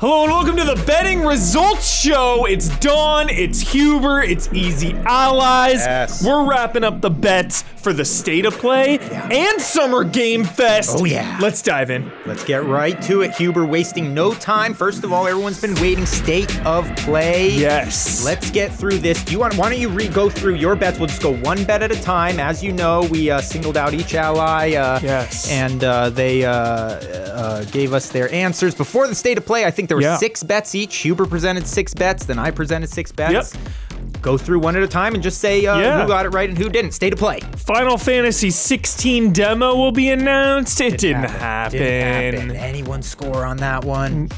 Hello and welcome to the Betting Results Show. It's Dawn, it's Huber, it's Easy Allies. Yes. We're wrapping up the bets for the State of Play and Summer Game Fest. Oh, yeah. Let's dive in. Let's get right to it, Huber, wasting no time. First of all, everyone's been waiting. State of Play. Yes. Let's get through this. Why don't you go through your bets? We'll just go one bet at a time. As you know, we singled out each ally. Yes. And they gave us their answers. Before the State of Play, I think there were 6 bets each. Huber presented 6 bets, then I presented 6 bets. Yep. Go through one at a time and just say who got it right and who didn't. State of Play. Final Fantasy 16 demo will be announced. It didn't happen. Anyone score on that one?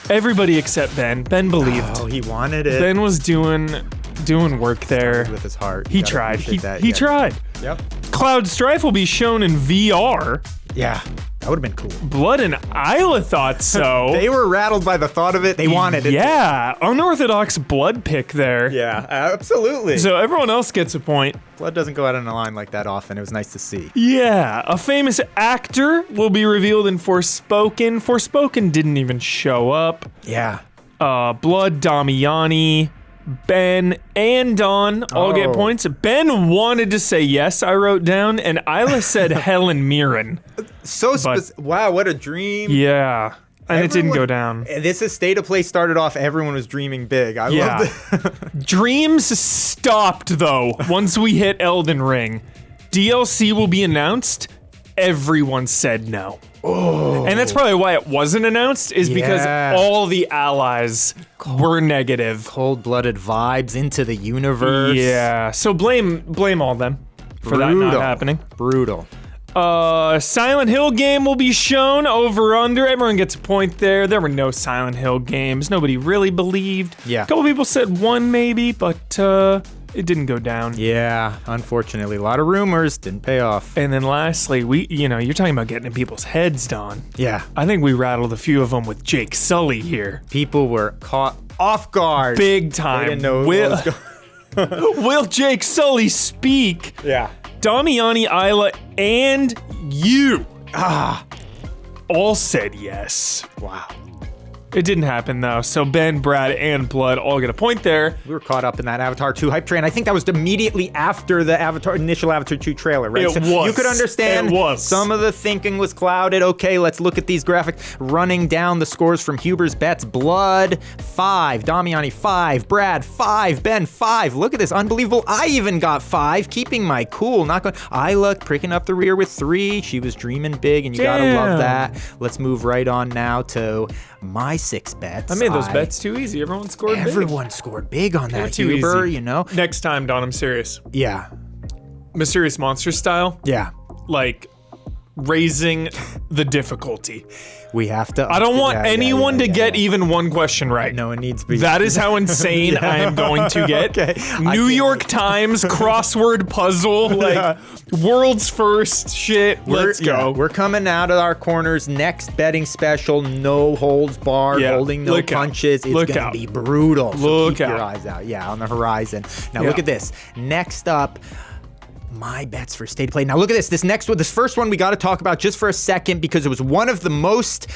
Everybody except Ben. Ben believed. Oh, he wanted it. Ben was doing work there. With his heart. He tried. He tried. Yep. Cloud Strife will be shown in VR. Yeah, that would have been cool. Blood and Isla thought so. They were rattled by the thought of it. They wanted it. Yeah, unorthodox blood pick there. Yeah, absolutely. So everyone else gets a point. Blood doesn't go out on a line like that often. It was nice to see. Yeah, a famous actor will be revealed in Forspoken. Forspoken didn't even show up. Yeah. Blood, Damiani, Ben, and Don all get points. Ben wanted to say yes, I wrote down, and Isla said Helen Mirren. So specific. Wow, what a dream. Yeah, and it didn't go down. This is State of Play started off, everyone was dreaming big. I love it. Dreams stopped, though, once we hit Elden Ring. DLC will be announced. Everyone said no. Oh. And that's probably why it wasn't announced, is because all the allies were negative. Cold-blooded vibes into the universe. Yeah, so blame all them for that not happening. Brutal. Silent Hill game will be shown over under. Everyone gets a point there. There were no Silent Hill games. Nobody really believed. Yeah. A couple people said one maybe, but it didn't go down. Yeah, unfortunately. A lot of rumors, didn't pay off. And then lastly, you're talking about getting in people's heads, Don. Yeah. I think we rattled a few of them with Jake Sully here. People were caught off guard. Big time. They didn't know what was going Will Jake Sully speak? Yeah. Damiani, Isla, and you all said yes. Wow. It didn't happen though. So Ben, Brad, and Blood all get a point there. We were caught up in that Avatar 2 hype train. I think that was immediately after the initial Avatar 2 trailer, right? It was. You could understand. It was. Some of the thinking was clouded. Okay, let's look at these graphics. Running down the scores from Huber's bets. Blood, 5. Damiani, 5. Brad, 5. Ben, 5. Look at this. Unbelievable. I even got 5. Keeping my cool. Not going. Isla pricking up the rear with 3. She was dreaming big, and you gotta love that. Let's move right on now to my 6 bets. I made those bets too easy. Everyone scored big. Everyone scored big on that, too Huber, easy. you know? Next time, Don, I'm serious. Yeah. Mysterious Monster style. Yeah. Like, raising the difficulty. We have to. I don't want anyone to get even one question right. No, it needs to be. That is how insane I am going to get. Okay. New York Times crossword puzzle, like world's first shit. Let's go. We're coming out of our corners. Next betting special, no holds barred, holding no punches. It's going to be brutal. So keep your eyes out. Yeah, on the horizon. Now look at this. Next up, my bets for State of Play. Now look at this. This next one, this first one we got to talk about just for a second because it was one of the most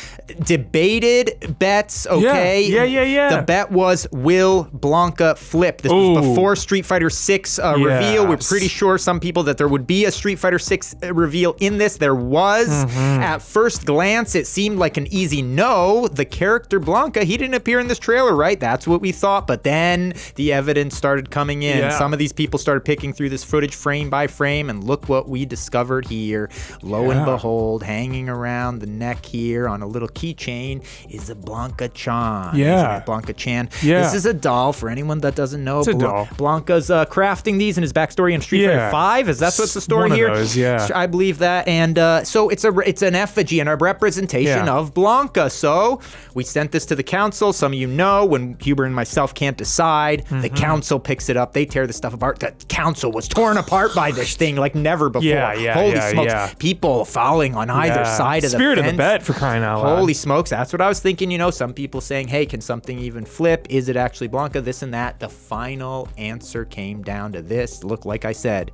debated bets, okay? Yeah. The bet was, will Blanca flip? This was before Street Fighter 6 reveal. We're pretty sure, some people, that there would be a Street Fighter 6 reveal in this. There was. At first glance, it seemed like an easy no. The character Blanca, he didn't appear in this trailer, right? That's what we thought. But then the evidence started coming in. Yeah. Some of these people started picking through this footage frame by frame, and look what we discovered here. Lo and behold, hanging around the neck here on a little keychain is a Blanca-chan. Blanca-chan. This is a doll, for anyone that doesn't know. It's a doll. Blanca's crafting these in his backstory in Street Fighter 5. Is that what's the story one here? Of those, I believe that. And so it's an effigy and a representation of Blanca. So we sent this to the council. Some of you know, when Huber and myself can't decide, the council picks it up. They tear the stuff apart. The council was torn apart by this thing like never before. Holy smokes. People falling on either side of the fence. Spirit of the bet, for crying out loud. Holy smokes. That's what I was thinking. You know, some people saying, hey, can something even flip? Is it actually Blanca? This and that. The final answer came down to this. Look, like I said,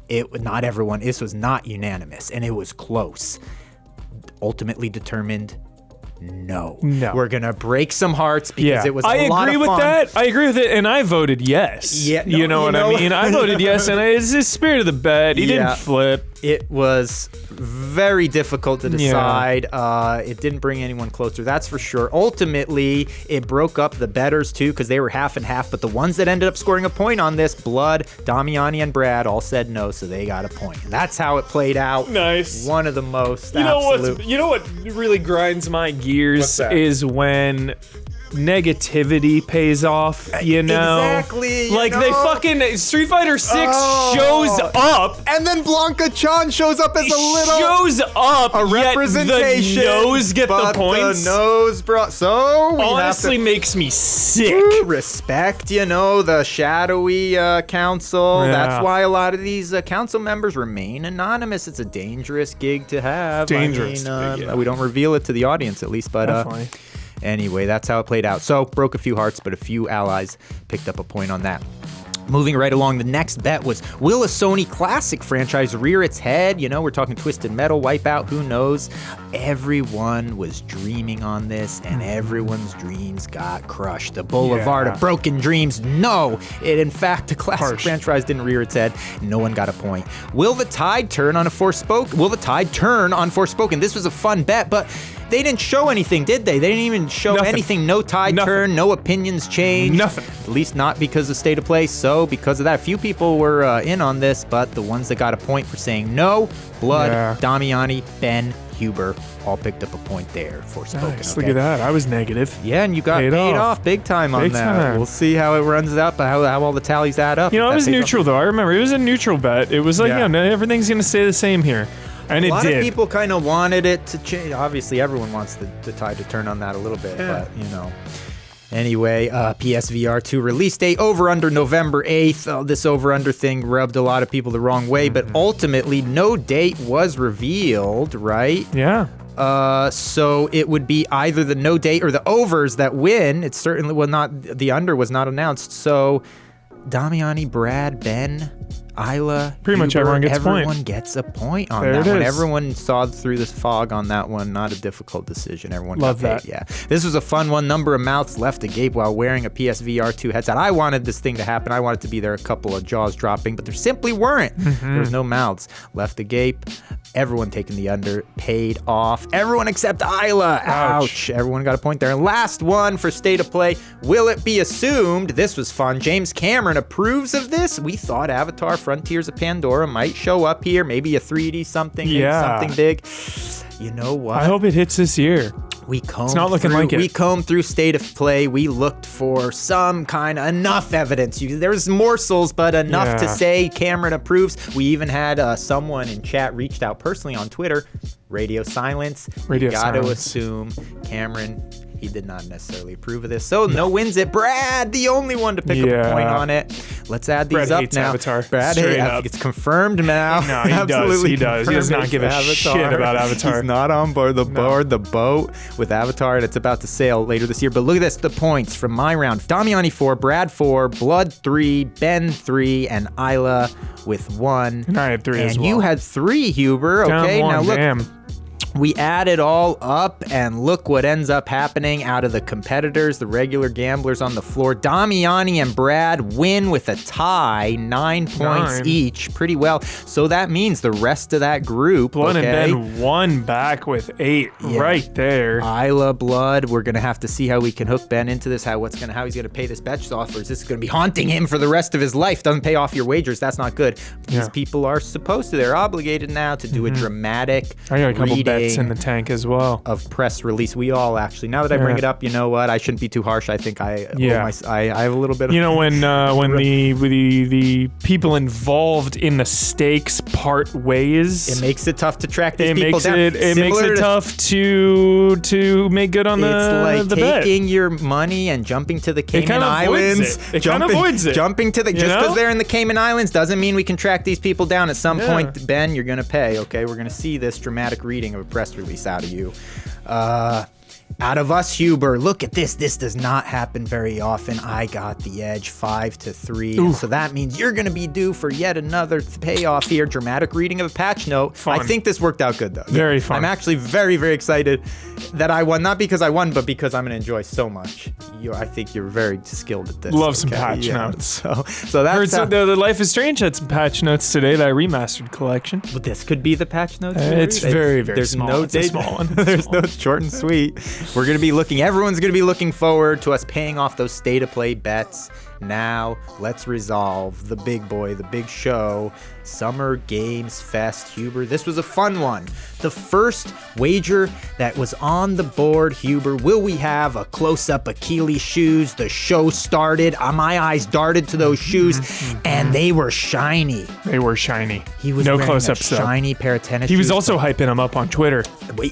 not everyone, this was not unanimous, and it was close. Ultimately determined no. No. We're going to break some hearts because it was a lot of fun. I agree with that. I agree with it, and I voted yes. Yeah, you know what I mean? I voted yes, and it's the spirit of the bet. He didn't flip. It was very difficult to decide. It didn't bring anyone closer, that's for sure. Ultimately, it broke up the bettors too because they were half and half. But the ones that ended up scoring a point on this, Blood, Damiani, and Brad, all said no, so they got a point. And that's how it played out. Nice. One of the most. You know what really grinds my gears is when negativity pays off, you know? Exactly. They fucking Street Fighter 6 shows up. And then Blanca Chan shows up as a representation. Yet the no's get the points. The no's brought. So we honestly makes me sick. Respect, the shadowy council. Yeah. That's why a lot of these council members remain anonymous. It's a dangerous gig to have. Dangerous. We don't reveal it to the audience, at least, but definitely. Anyway, that's how it played out. So, broke a few hearts, but a few allies picked up a point on that. Moving right along, the next bet was, will a Sony Classic franchise rear its head? We're talking Twisted Metal, Wipeout, who knows? Everyone was dreaming on this, and everyone's dreams got crushed. The Boulevard of Broken Dreams, no! In fact, the Classic franchise didn't rear its head. No one got a point. Will the tide turn on Forspoken? This was a fun bet, but they didn't show anything, did they? They didn't even show anything. No tide turn, no opinions change. Nothing. At least not because of State of Play. So because of that, a few people were in on this, but the ones that got a point for saying no, Blood, Damiani, Ben, Huber, all picked up a point there. Forspoken. Nice. Look at that. I was negative. Yeah, and you got paid off big time on that. We'll see how it runs out, but how all the tallies add up. I was neutral, though. I remember it was a neutral bet. It was like, everything's going to stay the same here. And it did. A lot of people kind of wanted it to change. Obviously, everyone wants the tide to turn on that a little bit, but Anyway, PSVR 2 release date, over-under November 8th. This over-under thing rubbed a lot of people the wrong way, but ultimately, no date was revealed, right? Yeah. So it would be either the no date or the overs that win. It certainly the under was not announced. So Damiani, Brad, Ben, Isla, pretty much everyone gets a point on that one. Everyone saw through this fog on that one. Not a difficult decision. Everyone love got paid. Yeah, this was a fun one. Number of mouths left agape while wearing a PSVR 2 headset. I wanted this thing to happen. I wanted to be there. A couple of jaws dropping, but there simply weren't. There was no mouths left agape. Everyone taking the under, paid off. Everyone except Isla. Ouch. Everyone got a point there. And last one for State of Play. Will it be assumed? This was fun. James Cameron approves of this. We thought Avatar Frontiers of Pandora might show up here. Maybe a 3D something. Something big. You know what? I hope it hits this year. It's not looking like it. We combed through State of Play. We looked for some kind of enough evidence. There's morsels, but enough to say Cameron approves. We even had someone in chat reached out personally on Twitter. Radio silence. You got to assume Cameron, he did not necessarily approve of this. So no wins it. Brad, the only one to pick up a point on it. Let's add these up now. Avatar. Brad hates it's confirmed now. No, he does. He does not give a shit about Avatar. He's not on board the boat with Avatar, and it's about to sail later this year. But look at this, the points from my round. Damiani 4, Brad 4, Blood 3, Ben 3, and Isla with 1. And I had 3 as well. And you had 3, Huber. Okay, now look. We add it all up, and look what ends up happening out of the competitors, the regular gamblers on the floor. Damiani and Brad win with a tie, 9 points each. Pretty well. So that means the rest of that group, Blood and Ben won back with 8 right there. Isla, Blood, we're going to have to see how we can hook Ben into this, how he's going to pay this bet off, or is this going to be haunting him for the rest of his life? Doesn't pay off your wagers. That's not good. These people are supposed to. They're obligated now to do a dramatic I got a couple bets in the tank as well of press release. We all actually, now that I bring it up, you know what, I shouldn't be too harsh. I think I have a little bit of, when the people involved in the stakes part ways, it makes it tough to track these people down. It makes it tough to make good on the bet. Taking your money and jumping to the Cayman Islands. It kind of avoids it. Jumping to the just because they're in the Cayman Islands doesn't mean we can track these people down. At some point, Ben, you're gonna pay. Okay, we're gonna see this dramatic reading of a press release out of you. Out of us, Huber, look at this. This does not happen very often. I got the edge 5-3. So that means you're going to be due for yet another payoff here. Dramatic reading of a patch note. Fun. I think this worked out good, though. Very fun. I'm actually very, very excited that I won. Not because I won, but because I'm going to enjoy so much. I think you're very skilled at this. Love some patch notes. So that's Heard the Life is Strange had some patch notes today, that remastered collection. But this could be the patch notes. It's very, very there's small. No it's a small one. There's no short and sweet. Everyone's going to be looking forward to us paying off those stay-to-play bets. Now, let's resolve the big boy, the big show, Summer Games Fest. Huber, this was a fun one. The first wager that was on the board, Huber, will we have a close-up Achilles shoes? The show started. My eyes darted to those shoes, and they were shiny. They were shiny. He was no wearing close-ups, a shiny pair of tennis He was shoes. also hyping them up on Twitter.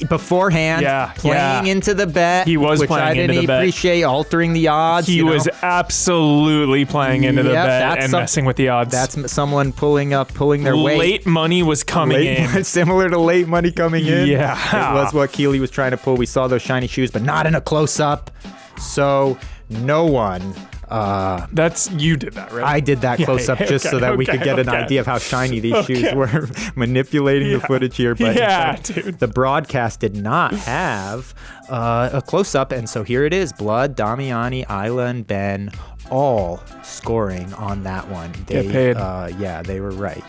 Beforehand, playing into the bet. He was which playing I into didn't the bet. appreciate, altering the odds. He was absolutely playing into the bet and messing with the odds. That's someone pulling their weight. Late money was coming in. Similar to late money coming in. Yeah. It was what Keely was trying to pull. We saw those shiny shoes, but not in a close-up. So no one... You did that, right? I did that close-up just so that we could get an idea of how shiny these shoes were. Manipulating the footage here. But dude. The broadcast did not have a close-up, and so here it is. Blood, Damiani, Isla, and Ben all scoring on that one. Get paid. They were right.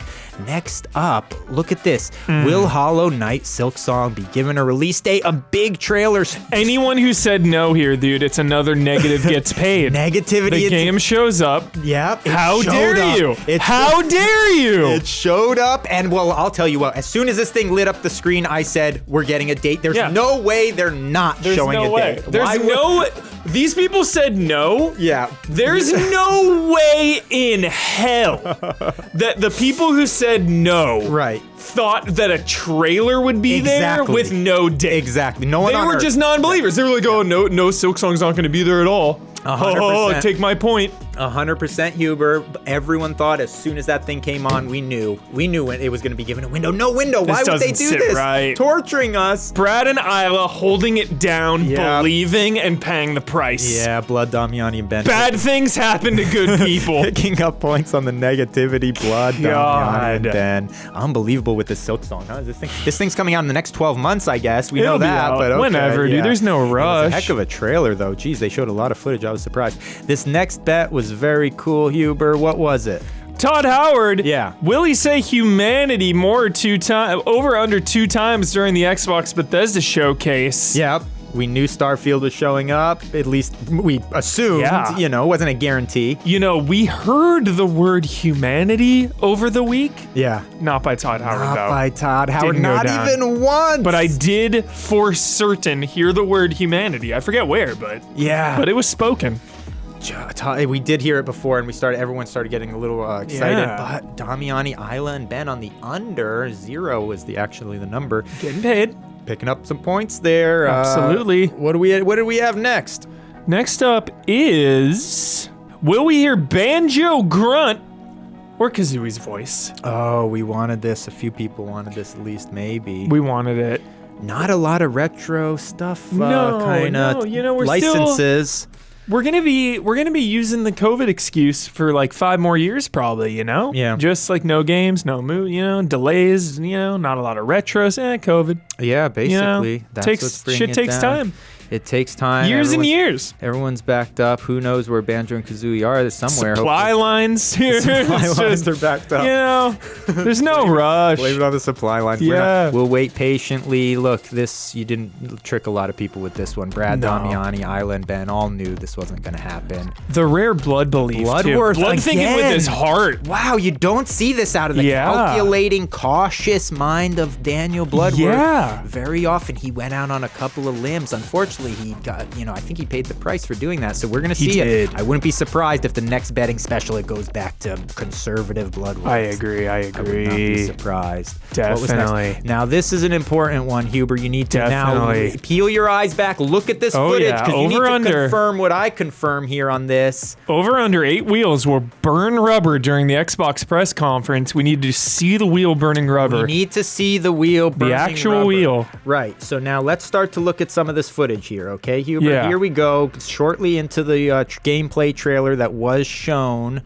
Next up, look at this. Will Hollow Knight Silksong be given a release date? A big trailer. Anyone who said no here, dude, it's another negative gets paid. Negativity. The game shows up. Yep. How dare you? How dare you? It showed up, and well, I'll tell you what. As soon as this thing lit up the screen, I said, we're getting a date. There's no way they're not showing a date. These people said no. Yeah. There's no way in hell that the people who said no thought that a trailer would be there with no date. Exactly. No one They were just non-believers. They were like, oh, no Silksong's not going to be there at all. 100%. Oh, take my point. 100% Huber. Everyone thought as soon as that thing came on, we knew when it was going to be given a window. No window. Why would they do this? Right. Torturing us. Brad and Isla holding it down, believing and paying the price. Yeah, Blood, Damiani, and Ben. Bad things happen to good people. Picking up points on the negativity. Blood, Damiani, and Ben. Unbelievable with the Silksong, huh? This thing's coming out in the next 12 months, I guess. We know that, but okay, whenever, dude. There's no rush. It was a heck of a trailer, though. Jeez, they showed a lot of footage. I was surprised. This next bet was very cool, Huber. What was it? Todd Howard. Yeah. Will he say humanity over 2 times during the Xbox Bethesda showcase? Yep. We knew Starfield was showing up. At least we assumed. Yeah. It wasn't a guarantee. We heard the word humanity over the week. Yeah. Not by Todd Howard, though. Not by Todd Howard. Didn't go not down. even once. But I did for certain hear the word humanity. I forget where, but it was spoken. We did hear it before, and everyone started getting a little excited. Yeah. But Damiani, Isla, and Ben on the under. 0 was actually the number. Getting paid. Picking up some points there. Absolutely. What do we have next? Next up is, will we hear Banjo grunt or Kazooie's voice? Oh, we wanted this. A few people wanted this at least, maybe. We wanted it. Not a lot of retro stuff. No, we're licenses. We're gonna be using the COVID excuse for like 5 more years, probably. Yeah. Just like no games, no delays. Not a lot of retros. COVID. Yeah, basically. That's what's bringing it down. Time. It takes time. Years and years. Everyone's backed up. Who knows where Banjo and Kazooie are? They're somewhere. Supply lines here. Supply lines are backed up. There's no rush. Blame it on the supply lines. Yeah. We'll wait patiently. Look, you didn't trick a lot of people with this one. Brad, Damiani, Isla, and Ben all knew this wasn't going to happen. The rare blood belief, Bloodworth Blood thinking with his heart. Wow, you don't see this out of the calculating, cautious mind of Daniel Bloodworth. Yeah. Very often he went out on a couple of limbs. Unfortunately, he got, I think he paid the price for doing that. So we're going to see it. I wouldn't be surprised if the next betting special it goes back to conservative Bloodworth. I agree. I would not be surprised. Definitely. Now, this is an important one, Huber. You need to now peel your eyes back, look at this footage, because you need to confirm what I confirm here on this. Over under 8 wheels will burn rubber during the Xbox press conference. We need to see the wheel burning rubber. We need to see the wheel burning The actual rubber. wheel. Right. So now let's start to look at some of this footage. challenge here, okay, Huber? Yeah. Here we go, shortly into the gameplay trailer that was shown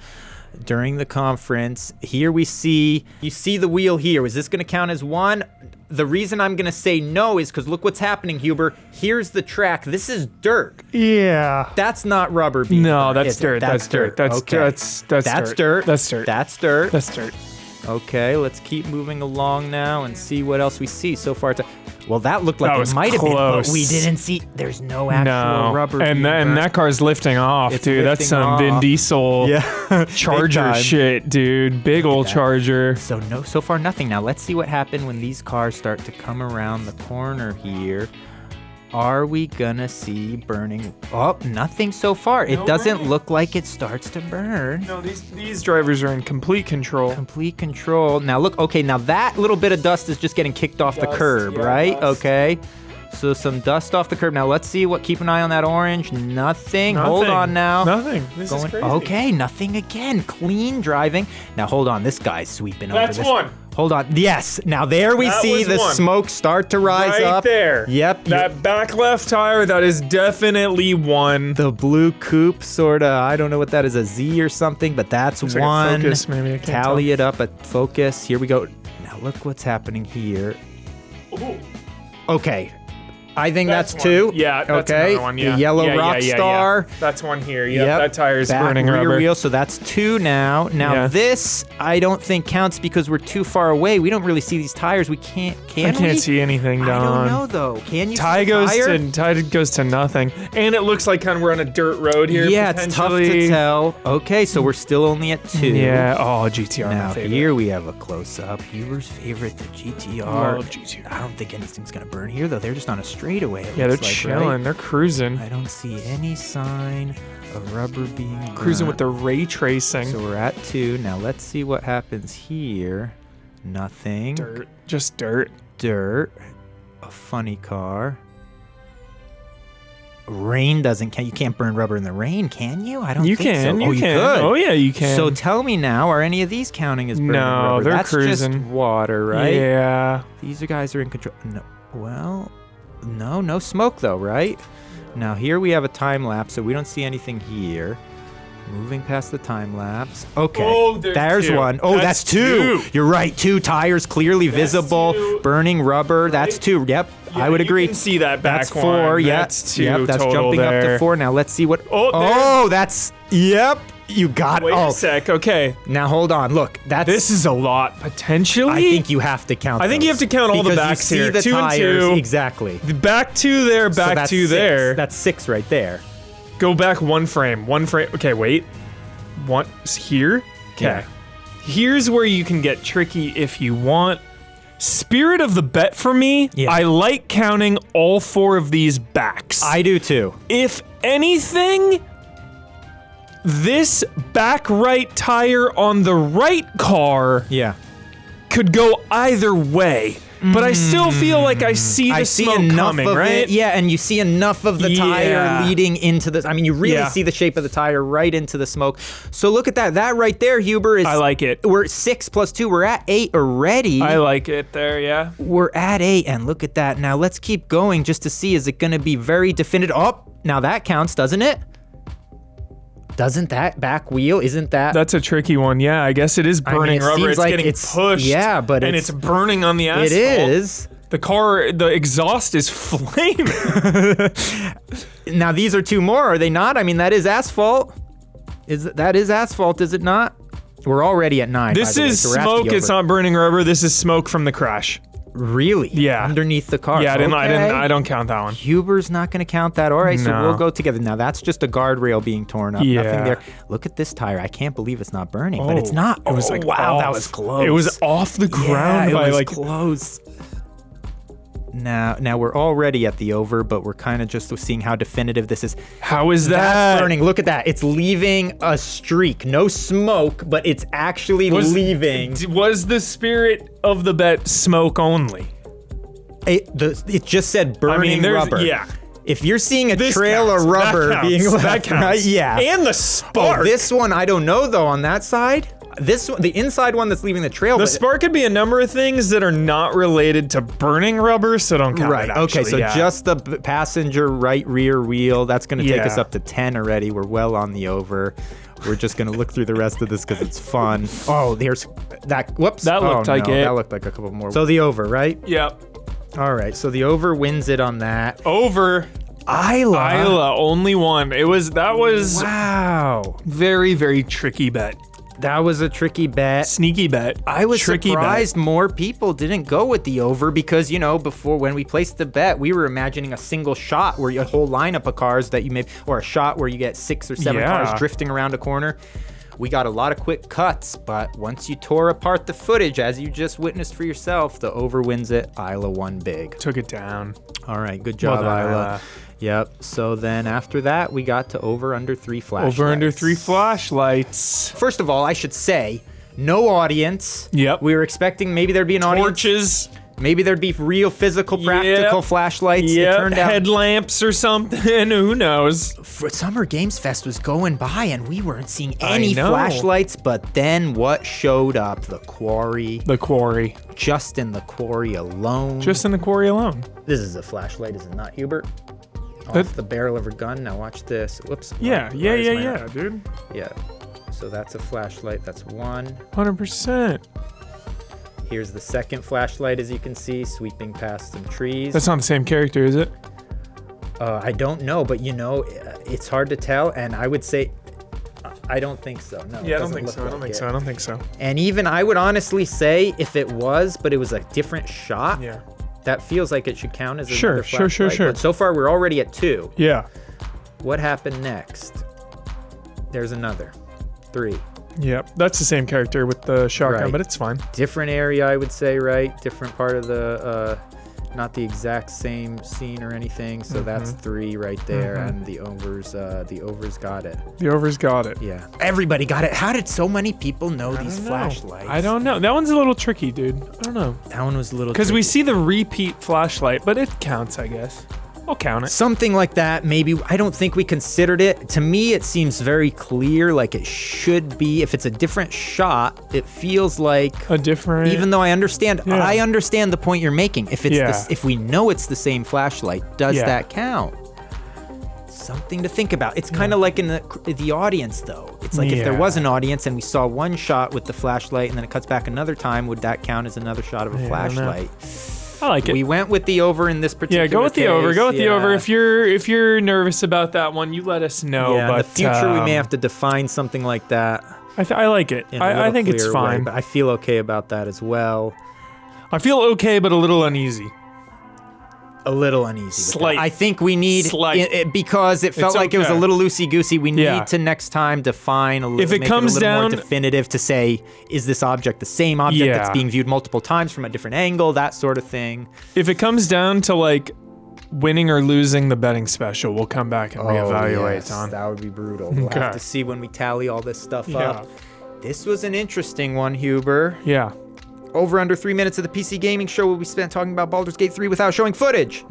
during the conference. Here you see the wheel here. Is this going to count as one? The reason I'm going to say no is because look what's happening, Huber. Here's the track. This is dirt. Yeah. That's not rubber being No, burned, that's is it? dirt. That's dirt. That's Okay. that's That's dirt. dirt. That's dirt. That's dirt. That's dirt. Okay, let's keep moving along now and see what else we see so far. Well, that looked like That it was might have been, but close. we didn't see. There's no actual No. rubber. And being burnt. that car's lifting off, It's dude. That's lifting some Vin off. Diesel Yeah. Charger Big time. shit, dude. Big old that. Charger. So far nothing. Now let's see what happened when these cars start to come around the corner here. Are we gonna see burning? Oh, nothing so far. It No doesn't burning. look like it starts to burn. No, these drivers are in complete control. Complete control. Now look, okay, now that little bit of dust is just getting kicked off the Dust, curb, yeah, right? dust. Okay. So some dust off the curb. Now let's see keep an eye on that orange. Nothing. Hold on now. Nothing. This is crazy. Okay, nothing again. Clean driving. Now hold on, this guy's sweeping over That's this. one. Hold on. Yes. Now there we That see was the one. smoke start to rise Right up. there. Yep. That back left tire, that is definitely one. The blue coupe, sorta. I don't know what that is, a Z or something, but that's Looks like a one. Focus, maybe, I can't Tally it up at Focus. Here we go. Now look what's happening here. Ooh. Okay. I think that's one. two. Yeah, that's okay. another one. Yeah. The yellow Yeah, rock yeah. star. That's one here. Yep, Yep. that tire is Back burning rear rubber. wheel, so that's two now. Now Yeah. this I don't think counts because we're too far away. We don't really see these tires. We can't. Can I we? can't see anything, I Don. don't know though. Can you? Tie see the goes tire? to nothing, and it looks like kind of we're on a dirt road here. Yeah, it's tough to potentially. tell. Okay, so we're still only at two. Yeah. Oh, GTR. Now my favorite. here we have a close-up. Huber's favorite, the GTR. Love GTR. I don't think anything's gonna burn here though. They're just on a straightaway. Yeah, they're looks like, chilling. right? They're cruising. I don't see any sign of rubber being Cruising burnt. with the ray tracing. So we're at two. Now let's see what happens here. Nothing. Dirt. Just dirt. Dirt. A funny car. Rain doesn't count. You can't burn rubber in the rain, can you? I don't You think can. so. You Oh, can. could. Oh yeah, you can. So tell me now, are any of these counting as burning No, rubber? they're That's just cruising. water, right? Yeah. These guys are in control. No, well, no smoke though, right? Now here we have a time lapse, so we don't see anything here. Moving past the time lapse. Okay, Oh, there's two. one. Oh, that's two. You're right. Two tires clearly visible. two. Burning rubber. That's two. Yep, Yeah, I would you agree. can see that back That's four. one. Yep. That's two Yep, that's total jumping up there. to four. Now let's see what. Oh, Oh, that's. Yep. You got. Wait oh, a sec. Okay. now hold on. Look, that's. This is a lot potentially. I think you have to count. I think you have those. to count all the Because backs you see here. The Two and tires, two. Exactly. The back two there, So back that's two six. there. That's six right there. Go back one frame. One frame. Okay, wait. One here. Okay. Yeah. Here's where you can get tricky if you want. Spirit of the bet for me. Yeah. I like counting all four of these backs. I do too. If anything, this back right tire on the right car Yeah. could go either way. But I still feel like I see the I see smoke enough coming, of right? it. Yeah, and you see enough of the tire Yeah. leading into the. I mean, you really Yeah. see the shape of the tire right into the smoke. So look at that. That right there, Huber, is. I like it. We're 6 + 2. We're at 8 already. I like it there, yeah. We're at 8, and look at that. Now let's keep going just to see. Is it going to be very definitive? Oh, now that counts, doesn't it? Doesn't that back wheel? Isn't that? That's a tricky one. Yeah, I guess it is I mean, burning it rubber. seems It's like getting it's- pushed. yeah, but and it's- it's burning on the asphalt. it is. The car, the exhaust is flaming. Now these are two more, are they not? I mean, that is asphalt. That is asphalt, is it not? We're already at 9. This by the way, is so we're after smoke. the It's over. not burning rubber. This is smoke from the crash. Really? Yeah. Underneath the car. Yeah, Okay. I don't count that one. Huber's not going to count that. All right, so No. we'll go together. Now that's just a guardrail being torn up. Nothing Yeah. there. Look at this tire. I can't believe it's not burning, but it's Oh, not. It was Oh, like wow, that off. was close. It was off the ground yeah, by it was like close. Now we're already at the over, but we're kind of just seeing how definitive this is. How is That's that? burning. Look at that. It's leaving a streak. No smoke, but it's actually leaving. Was the spirit of the bet smoke only? It just said burning there's- rubber. yeah. If you're seeing a This trail counts. of rubber That counts. being left, That counts. right? Yeah. And the Oh, spark. this one, I don't know though. On that side, the inside one that's leaving the trail. The spark could be a number of things that are not related to burning rubber, so don't count it, Okay, actually, so yeah. just the passenger right rear wheel, that's going to take us up to 10 already. We're well on the over. We're just going to look through the rest of this because it's fun. Oh, there's that. Whoops. That looked like it. That looked like a couple more. So the over, right? Yep. All right, so the over wins it on that. Over. Isla, only one. That was wow. Very, very tricky bet. That was a tricky bet. Sneaky bet. I was tricky surprised bet. more people didn't go with the over because, before when we placed the bet, we were imagining a single shot where you a whole lineup of cars that you made, or a shot where you get 6 or 7 cars drifting around a corner. We got a lot of quick cuts, but once you tore apart the footage, as you just witnessed for yourself, the over wins it. Isla won big. Took it down. All right, good job, Isla. Yep. So then after that, we got to over under 3 flashlights. Over under 3 flashlights. First of all, I should say, no audience. Yep. We were expecting maybe there'd be an audience. Torches. Maybe there'd be real physical, practical flashlights. Yep. It turned out Headlamps or something. Who knows? Summer Games Fest was going by and we weren't seeing any flashlights. But then what showed up? The quarry. The quarry. Just in the quarry alone. Just in the quarry alone. This is a flashlight, is it not, Hubert? Off the barrel of a gun. Now watch this. Whoops. Yeah, dude. Yeah. So that's a flashlight. That's one. 100%. Here's the second flashlight, as you can see, sweeping past some trees. That's not the same character, is it? I don't know, but it's hard to tell. And I would say, I don't think so. No. Yeah, I don't think so. And even I would honestly say if it was, but it was a different shot. Yeah. That feels like it should count as another flashlight. Sure. But so far, we're already at 2. Yeah. What happened next? There's another. 3. Yep. That's the same character with the shotgun, but it's fine. Different area, I would say, right? Different part of the, not the exact same scene or anything. So that's 3 right there, and the overs got it. The overs got it. Yeah. Everybody got it. How did so many people know these flashlights? I don't know. That one's a little tricky, dude. I don't know. That one was a little because we see the repeat flashlight, but it counts, I guess. I'll count it. Something like that, maybe. I don't think we considered it. To me, it seems very clear, like it should be. If it's a different shot, it feels like a different. Even though I understand the point you're making. If it's if we know it's the same flashlight, does that count? Something to think about. It's kind of like in the audience, though. It's like if there was an audience and we saw one shot with the flashlight and then it cuts back another time, would that count as another shot of a flashlight? I like it. We went with the over in this particular go with case. the over. Go with the over. If you're nervous about that one, you let us know. Yeah, but in the future we may have to define something like that. I like it. I think it's fine. Way, but I feel okay about that as well. I feel okay, but a little uneasy. A little uneasy. Slight. I think we need because it felt like it was a little loosey-goosey. We need to next time define a little. If it comes down more definitive to say, is this object the same object that's being viewed multiple times from a different angle, that sort of thing. If it comes down to like winning or losing the betting special, we'll come back and reevaluate on. That would be brutal. We'll have to see when we tally all this stuff up. This was an interesting one, Huber. Yeah. Over under 3 minutes of the PC Gaming Show will be spent talking about Baldur's Gate 3 without showing footage.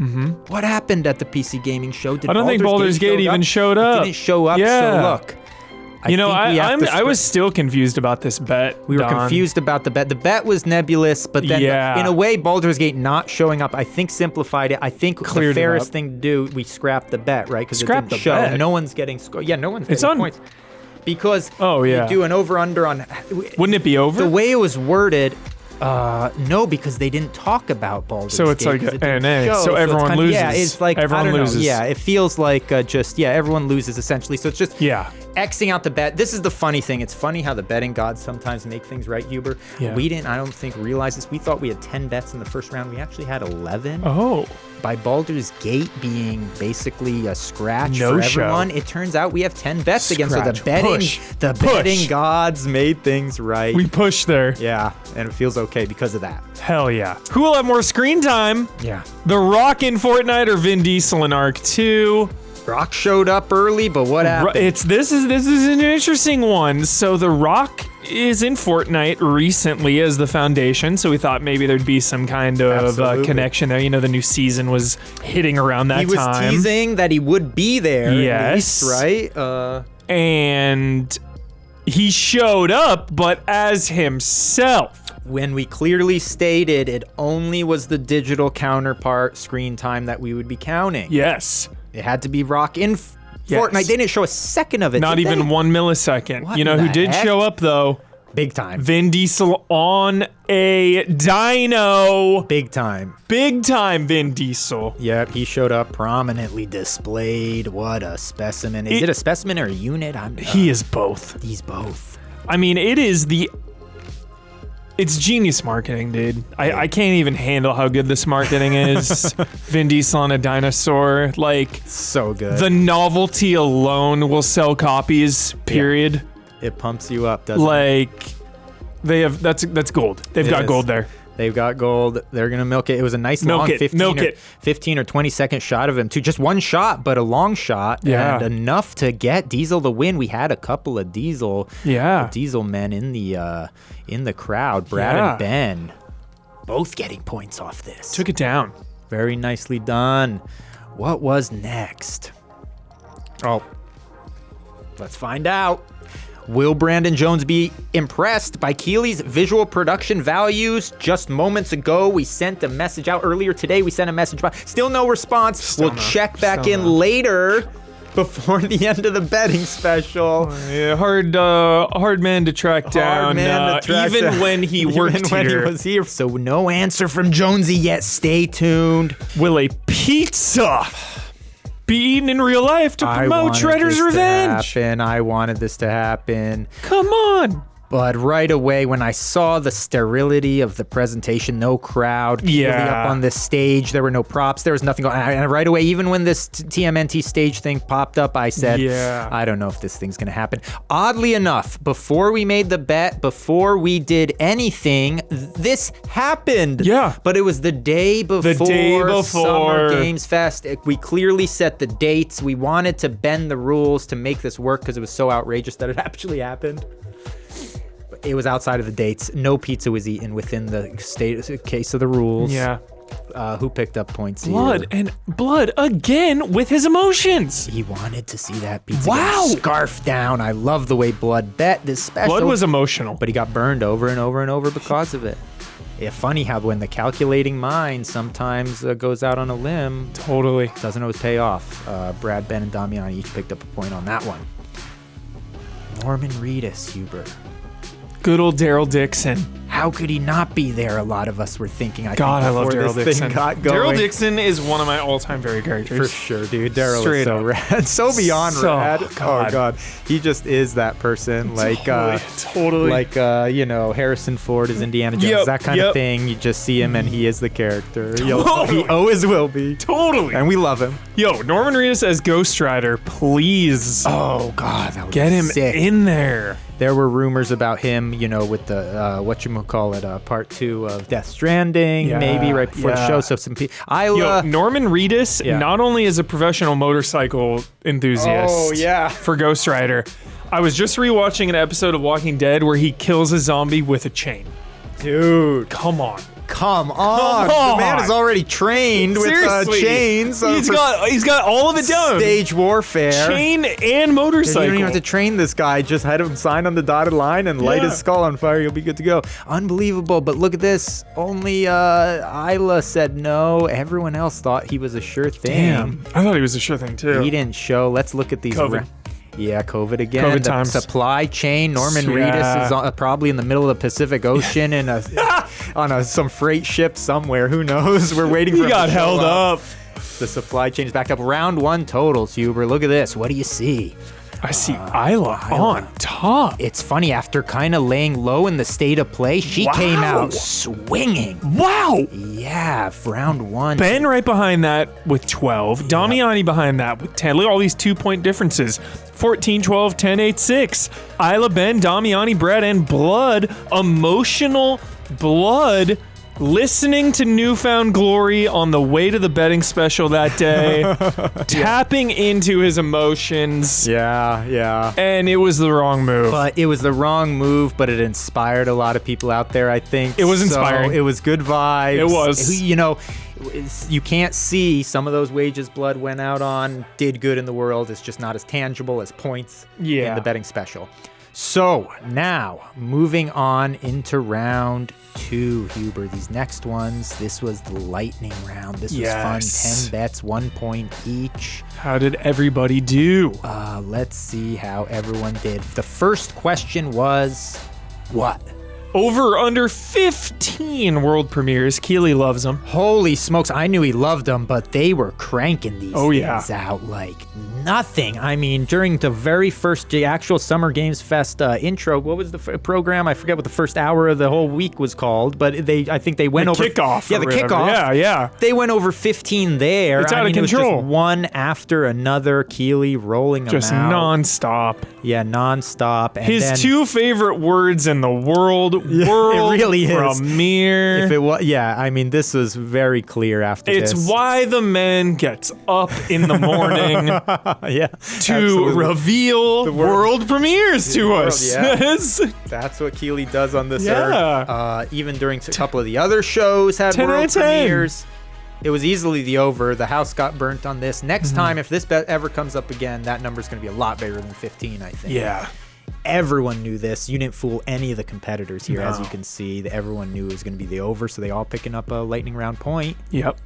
What happened at the PC Gaming Show? I don't think Baldur's Gate even showed up. It didn't show up, so look. I was still confused about this bet. We were confused about the bet. The bet was nebulous, but then in a way, Baldur's Gate not showing up, I think simplified it. I think the fairest thing to do, we scrapped the bet, right? Because it didn't show. Bet. No one's getting score. Yeah, no one's getting points. Because you do an over-under on... Wouldn't it be over? The way it was worded... no, because they didn't talk about Baldur's Gate. So it's like an A. So everyone loses. Yeah, it's like everyone loses. Yeah, it feels like everyone loses essentially. So it's just Xing out the bet. This is the funny thing. It's funny how the betting gods sometimes make things right, Huber. Yeah. We didn't, I don't think, realize this. We thought we had 10 bets in the first round. We actually had 11. Oh. By Baldur's Gate being basically a scratch for everyone, it turns out we have 10 bets again. So the betting gods made things right. We pushed there. Yeah, and it feels okay because of that. Hell yeah. Who will have more screen time? Yeah. The Rock in Fortnite or Vin Diesel in Arc 2? Rock showed up early, but what happened? This is an interesting one. So The Rock is in Fortnite recently as the foundation, so we thought maybe there'd be some kind of connection there. You know, the new season was hitting around that time. He was teasing that he would be there. Yes. At least, right? And He showed up, but as himself. When we clearly stated it only was the digital counterpart screen time that we would be counting. Yes. It had to be Rock in Fortnite. They didn't show a second of it. Not even 1 millisecond. What you know who did heck? show up, though? Big time. Vin Diesel on a dyno. Big time. Big time Vin Diesel. Yep, he showed up prominently displayed. What a specimen. Is it a specimen or a unit? He is both. He's both. I mean, it's genius marketing, dude. I can't even handle how good this marketing is. Vin Diesel on a dinosaur. Like, so good. the novelty alone will sell copies, period. Yeah. It pumps you up, doesn't it? Like, they have, that's gold. They've got gold there. They've got gold. They're going to milk it. It was a nice long 15 or 20 second shot of him too. Just one shot, but a long shot. Yeah. And enough to get Diesel the win. We had a couple of Diesel men in the crowd. Brad and Ben both getting points off this. Took it down. Very nicely done. What was next? Oh, let's find out. Will Brandon Jones be impressed by Keely's visual production values? Just moments ago, we sent a message out. Earlier today, we sent a message back. Still no response. We'll check back in later before the end of the betting special. Yeah, hard man to track down. Even when he worked when here. He was here. So no answer from Jonesy yet. Stay tuned. Will a pizza be eaten in real life to promote Shredder's Revenge? I wanted this to happen. Come on. But right away, when I saw the sterility of the presentation, no crowd, Keely up on this stage, there were no props, there was nothing going on. And right away, even when this TMNT stage thing popped up, I said, I don't know if this thing's going to happen. Oddly enough, before we made the bet, before we did anything, this happened. Yeah. But it was the day before Summer Games Fest. We clearly set the dates. We wanted to bend the rules to make this work because it was so outrageous that it actually happened. It was outside of the dates. No pizza was eaten within the case of the rules. Yeah. Who picked up points Blood here? and blood again with his emotions. He wanted to see that pizza Wow. get scarfed down. I love the way Blood bet this special. Blood was emotional. But he got burned over and over and over because of it. Yeah, funny how when the calculating mind sometimes goes out on a limb. Totally. Doesn't always pay off. Brad, Ben, and Damiani each picked up a point on that one. Norman Reedus, Hubert. Good old Daryl Dixon. How could he not be there? A lot of us were thinking. I love Daryl Dixon. Daryl Dixon is one of my all-time favorite characters. For sure, dude. Daryl is so rad. So beyond rad. God. Oh, God. He just is that person. Like, totally. Like, Harrison Ford is Indiana Jones. That kind of thing. You just see him and he is the character. He always will be. Totally. And we love him. Yo, Norman Reedus as Ghost Rider, please. Oh, God. That would get him sick. in there. There were rumors about him, with the, part 2 of Death Stranding, maybe right before the show. So some people. Norman Reedus, not only is a professional motorcycle enthusiast for Ghost Rider, I was just rewatching an episode of Walking Dead where he kills a zombie with a chain. Dude. Come on. Come on. The man is already trained with chains. He's got all of it down. Stage warfare. Chain and motorcycle. You don't even have to train this guy. Just have him sign on the dotted line and light his skull on fire. You'll be good to go. Unbelievable. But look at this. Only Isla said no. Everyone else thought he was a sure thing. Damn. I thought he was a sure thing too. He didn't show. Let's look at these. COVID. COVID again. COVID times. Supply chain. Norman Reedus is probably in the middle of the Pacific Ocean in on some freight ship somewhere. Who knows? We're waiting for him to got held up. The supply chain is back up. Round 1 totals, Huber. Look at this. What do you see? I see Isla on top. It's funny. After kind of laying low in the state of play, she came out swinging. Wow. Yeah, round 1. Ben right behind that with 12. Yep. Damiani behind that with 10. Look at all these 2-point differences. 14, 12, 10, 8, 6. Isla, Ben, Damiani, Brad, and Blood. Emotional Blood listening to Newfound Glory on the way to the betting special that day, tapping into his emotions. Yeah. And it was the wrong move. But it was the wrong move, but it inspired a lot of people out there, I think. It was inspiring. It was good vibes. It was. You can't see some of those wages Blood went out on, did good in the world. It's just not as tangible as points in the betting special. So now moving on into round 2, Huber. These next ones, this was the lightning round. This was fun. 10 bets, 1 point each. How did everybody do? Let's see how everyone did. The first question was what? Over under 15 world premieres. Keely loves them. Holy smokes, I knew he loved them, but they were cranking these things yeah. out like nothing. I mean, during the very first actual Summer Games Fest intro, what was the program? I forget what the first hour of the whole week was called, but I think they went over kickoff. Yeah, the kickoff. Yeah. They went over 15 there. It's out of control. It was just one after another. Keely rolling them just out. nonstop. Yeah, nonstop. And his then, 2 favorite words in the world it really is. Premiere. If it was, I mean, this was very clear after this. It's why the man gets up in the morning to reveal the world premieres to us. Yeah. That's what Keely does on this earth. Even during a couple of the other shows had world premieres. It was easily the over. The house got burnt on this. Next time, if this bet ever comes up again, that number's going to be a lot bigger than 15, I think. Yeah. Everyone knew this. You didn't fool any of the competitors here, as you can see. Everyone knew it was going to be the over, so they all picking up a lightning round point. Yep.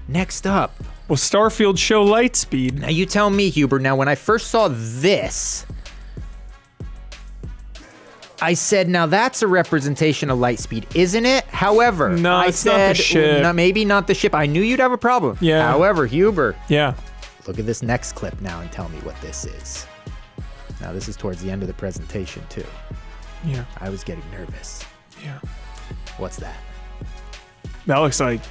Next up. Well, Starfield show Lightspeed. Now, you tell me, Huber. Now, when I first saw this, I said, now that's a representation of Lightspeed, isn't it? However, no, I it's said, not the ship. No, maybe not the ship. I knew you'd have a problem. Yeah. However, Huber. Yeah. Look at this next clip now and tell me what this is. Now, this is towards the end of the presentation, too. Yeah. I was getting nervous. Yeah. What's that? That looks like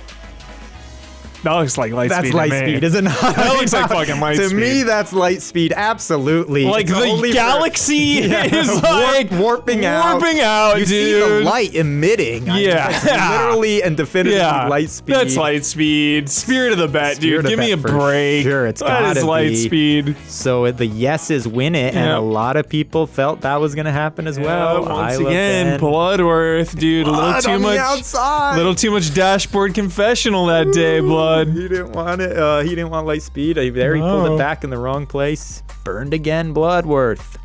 Lightspeed. That's Lightspeed, isn't it? That looks like fucking Lightspeed. To me, that's Lightspeed, absolutely. Like the galaxy is like warping out. dude. You see the light emitting. Literally and definitively Lightspeed. That's Lightspeed. Spirit of the bet, dude. Give me a break. Sure, it's gotta be. That is Lightspeed. So the yeses win it, and a lot of people felt that was going to happen as well. Once again, Bloodworth, dude. Blood on the outside. Little too much dashboard confessional that day, Blood. He didn't want it. He didn't want Lightspeed. There he pulled it back in the wrong place. Burned again, Bloodworth.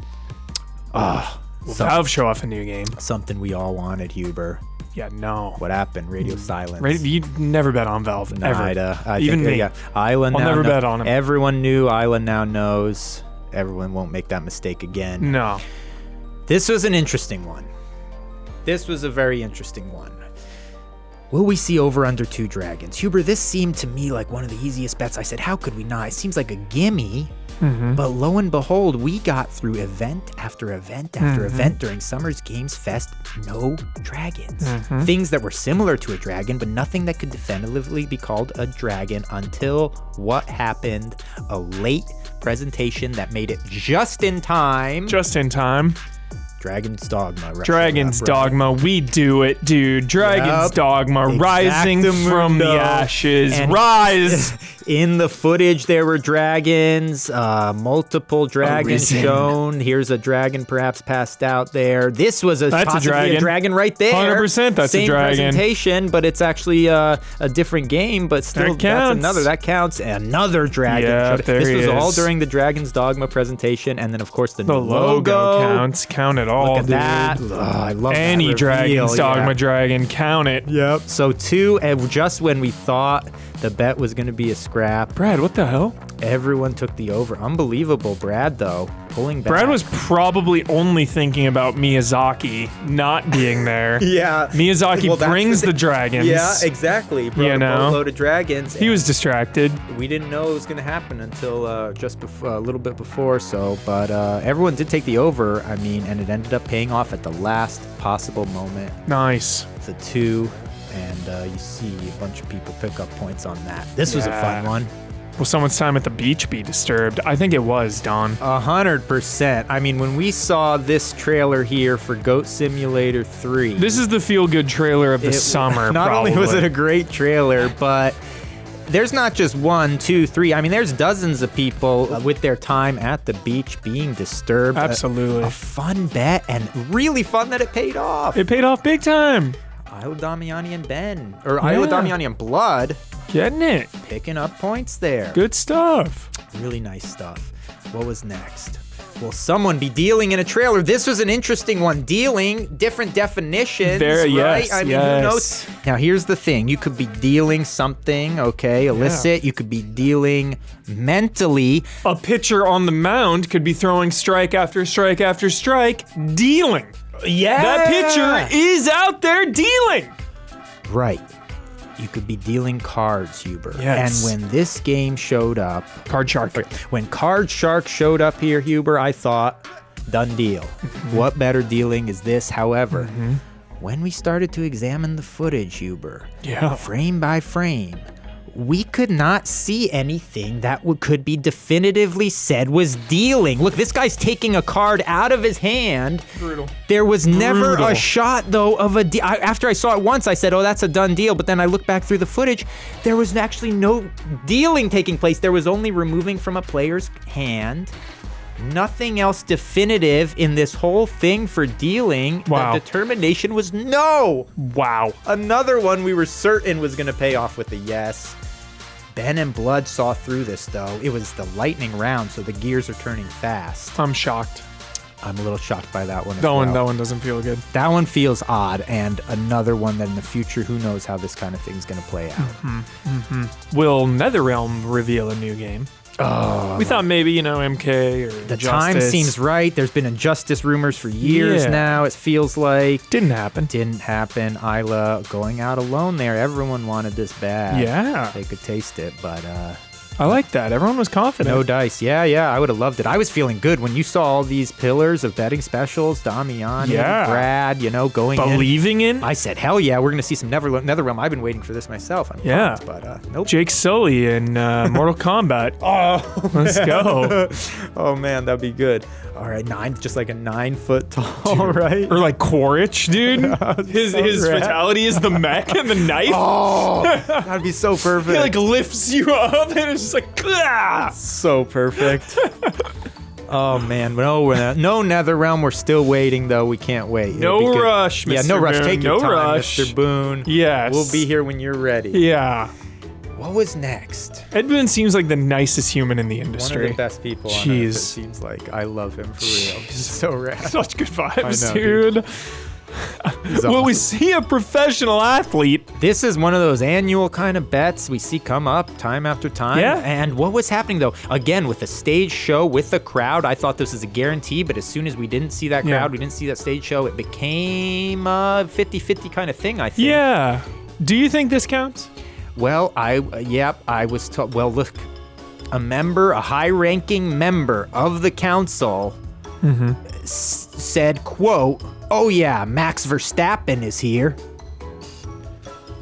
Valve show off a new game. Something we all wanted, Huber. Yeah, no. What happened? Radio silence. You never bet on Valve, ever. Even me. Isla now never bet on him. Everyone knew. Isla now knows. Everyone won't make that mistake again. No. This was an interesting one. This was a very interesting one. Will we see over under 2 dragons? Huber, this seemed to me like one of the easiest bets. I said, how could we not? It seems like a gimme. But lo and behold, we got through event after event after event during Summer's Games Fest. No dragons. Things that were similar to a dragon, but nothing that could definitively be called a dragon until what happened? A late presentation that made it just in time. Just in time. Dragon's Dogma. Dragon's Dogma. We do it, dude. Dragon's Dogma. Rising from the ashes. And rise. In the footage, there were dragons, multiple dragons shown. Here's a dragon perhaps passed out there. This was possibly a dragon right there. 100% that's a dragon. Same presentation, but it's actually a different game, but still that counts. Another dragon. Yeah, this was all during the Dragon's Dogma presentation, and then of course the logo counts. Count it all, Look at dude. that. I love any that Dragon's Dogma dragon, count it. Yep. So 2, and just when we thought the bet was going to be a scrap. Brad, what the hell? Everyone took the over. Unbelievable, Brad, though. Pulling back. Brad was probably only thinking about Miyazaki not being there. Yeah. Miyazaki brings the dragons. Yeah, exactly. Brought a boatload of dragons. He was distracted. We didn't know it was going to happen until just before, a little bit before. But everyone did take the over. I mean, and it ended up paying off at the last possible moment. Nice. It's a 2. And you see a bunch of people pick up points on that. This was a fun one. Will someone's time at the beach be disturbed? I think it was, Don. 100%. I mean, when we saw this trailer here for Goat Simulator 3. This is the feel-good trailer of the summer, Not only was it a great trailer, but there's not just 1, 2, 3. I mean, there's dozens of people with their time at the beach being disturbed. Absolutely. A fun bet, and really fun that it paid off. It paid off big time. Isla Damiani and Ben, or Isla Damiani and Blood. Getting it. Picking up points there. Good stuff. Really nice stuff. What was next? Will someone be dealing in a trailer? This was an interesting one. Dealing, different definitions, right? Yes, I mean, who knows? Now, here's the thing. You could be dealing something, okay, illicit. You could be dealing mentally. A pitcher on the mound could be throwing strike after strike after strike, dealing. Yeah. That pitcher is out there dealing. Right. You could be dealing cards, Huber. Yes. And when this game showed up... Card Shark. When Card Shark showed up here, Huber, I thought, done deal. What better dealing is this? However, when we started to examine the footage, Huber, frame by frame, we could not see anything that could be definitively said was dealing. Look, this guy's taking a card out of his hand. Brutal. There was never a shot, though, of a deal. After I saw it once, I said, oh, that's a done deal. But then I looked back through the footage. There was actually no dealing taking place. There was only removing from a player's hand. Nothing else definitive in this whole thing for dealing. Wow. The determination was no. Wow. Another one we were certain was going to pay off with a yes. Ben and Blood saw through this, though. It was the lightning round, so the gears are turning fast. I'm shocked. I'm a little shocked by that one as That well. one doesn't feel good. That one feels odd, and another one that in the future, who knows how this kind of thing's going to play out. Will NetherRealm reveal a new game? Oh, We thought maybe, MK or the Justice. time seems right. There's been Injustice rumors for years now, it feels like. Didn't happen. Didn't happen. Isla going out alone there. Everyone wanted this bad. Yeah. They could taste it, but I like that. Everyone was confident. no dice. Yeah, I would have loved it. I was feeling good when you saw all these pillars of betting specials, Damiani, Brad, going Believing in. I said, hell yeah, we're going to see some NetherRealm. I've been waiting for this myself. I'm pumped, but nope. Jake Sully in Mortal Kombat. Oh, Let's go. Oh man, that'd be good. All right, just like a 9 foot tall, right? Or like Quaritch, dude. His rad. fatality is the mech and the knife. Oh, that'd be so perfect. He like lifts you up and it's just like, ah! So perfect. Oh man, no NetherRealm. We're still waiting though. We can't wait. No rush, Mr. Yeah, no rush. Boone. Take your No time, rush. Mr. Boone. Yes. We'll be here when you're ready. Yeah. What was next? Ed Boon seems like the nicest human in the One industry. of the best people on earth, it seems like. I love him for real. He's so rad. Such good vibes, I know, dude. Will we see a professional athlete? This is one of those annual kind of bets we see come up time after time. Yeah. And what was happening, though, again, with the stage show, with the crowd, I thought this was a guarantee, but as soon as we didn't see that crowd, we didn't see that stage show, it became a 50-50 kind of thing, I think. Yeah. Do you think this counts? Well, I was told, well, look, a high-ranking member of the council said, quote, oh yeah, Max Verstappen is here.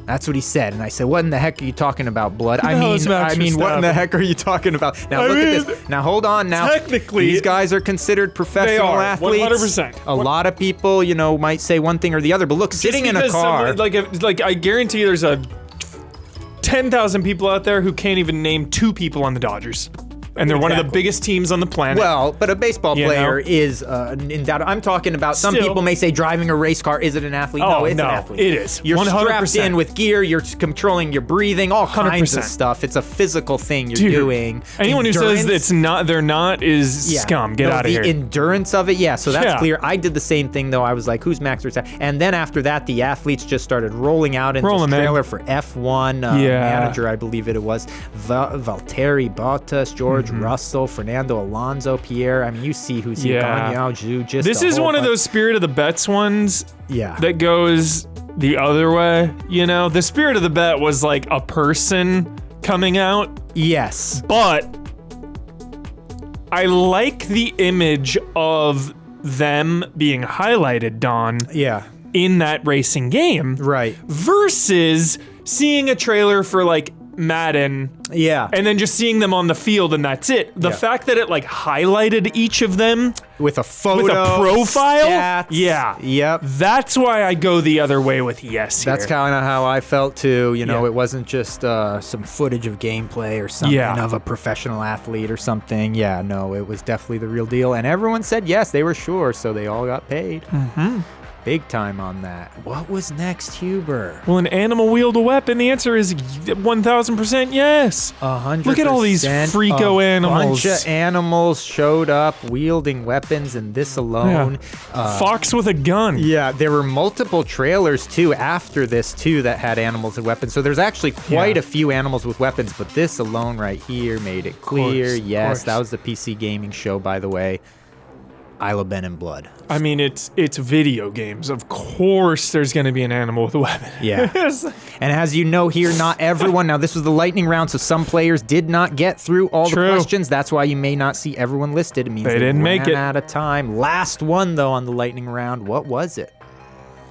That's what he said. And I said, what in the heck are you talking about, Blood? I mean, what in the heck are you talking about? Now, look at this. Now, hold on. Now, technically, these guys are considered professional athletes. 100%. A lot of people, might say one thing or the other. But look, sitting in a car. I guarantee there's 10,000 people out there who can't even name 2 people on the Dodgers. And they're one of the biggest teams on the planet. Well, but a baseball player is in doubt. I'm talking about some people may say driving a race car, is it an athlete? No, it's an athlete. It is. You're 100%. strapped in with gear, you're controlling your breathing, all kinds of 100%. stuff. It's a physical thing you're doing. Anyone who says that they're not is scum. Get out of here. The endurance of it, so that's clear. I did the same thing though. I was like, who's Max Verstappen? And then after that, the athletes just started rolling out into the trailer for F1 manager, I believe it was. Valtteri Bottas, George Russell, Fernando Alonso, Pierre. I mean, you see who's here. Gagnon, Zhu, just this is one of those spirit of the bets ones that goes the other way. The spirit of the bet was like a person coming out. Yes. But I like the image of them being highlighted, Don. Yeah. In that racing game. Right. Versus seeing a trailer for like Madden. Yeah. And then just seeing them on the field and that's it. The fact that it like highlighted each of them with a photo, with a profile. Stats. Yeah. Yep. That's why I go the other way with yes here. That's kind of how I felt too. It wasn't just some footage of gameplay or something of a professional athlete or something. Yeah, no, it was definitely the real deal. And everyone said yes, they were sure, so they all got paid. Big time on that. What was next, Huber? Will an animal wield a weapon? The answer is 1,000% yes. 100%. Look at all these freako animals. A bunch of animals showed up wielding weapons, and this alone. Fox with a gun. Yeah, there were multiple trailers too after this too that had animals and weapons. So there's actually quite a few animals with weapons, but this alone right here made it clear. Yes, that was the PC gaming show, by the way. Isla Ben and Blood. I mean, it's video games. Of course there's going to be an animal with a weapon. Yeah. And as you know here, not everyone. Now, this was the lightning round, so some players did not get through all the questions. That's why you may not see everyone listed. It means they didn't make it. Ran out of time. Last one, though, on the lightning round. What was it?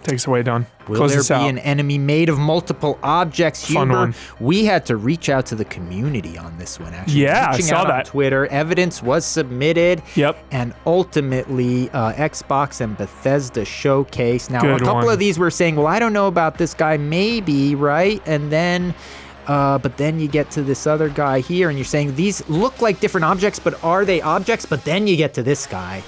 Takes away, Don. Will there be an enemy made of multiple objects, Huber? Fun one. We had to reach out to the community on this one, actually. Yeah, I saw out that. On Twitter. Evidence was submitted. Yep. And ultimately, Xbox and Bethesda showcase. Now, Good a couple one. of these were saying, well, I don't know about this guy, maybe, right? And then... but then you get to this other guy here, and you're saying these look like different objects, but are they objects? But then you get to this guy.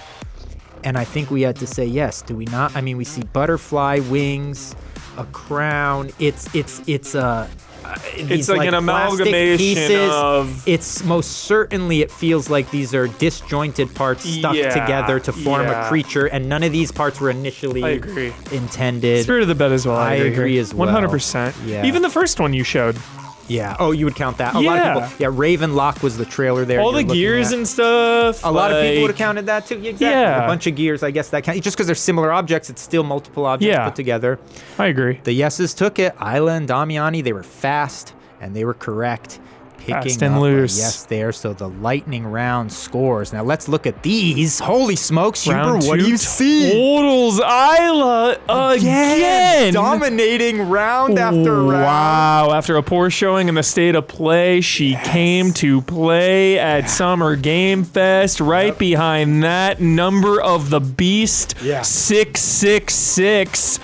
And I think we had to say yes. Do we not? I mean, we see butterfly wings, a crown. It's like an amalgamation of. It's most certainly. It feels like these are disjointed parts stuck together to form a creature, and none of these parts were initially intended. Spirit of the Bet as well. I agree as well. 100%. Yeah. Even the first one you showed. Yeah. Oh, you would count that. A lot of people. Yeah, Ravenlock was the trailer there. All the gears and stuff. A lot of people would have counted that too. Exactly. Yeah. A bunch of gears, I guess that counts. Just because they're similar objects, it's still multiple objects put together. I agree. The yeses took it. Isla and Damiani, they were fast and they were correct. Fast and loose. Yes, there. So the lightning round scores. Now let's look at these. Holy smokes, Huber, what do you see? Totals Isla again. Dominating round after round. Wow. After a poor showing in the state of play, she came to play at Summer Game Fest. Right behind that, number of the beast, 666.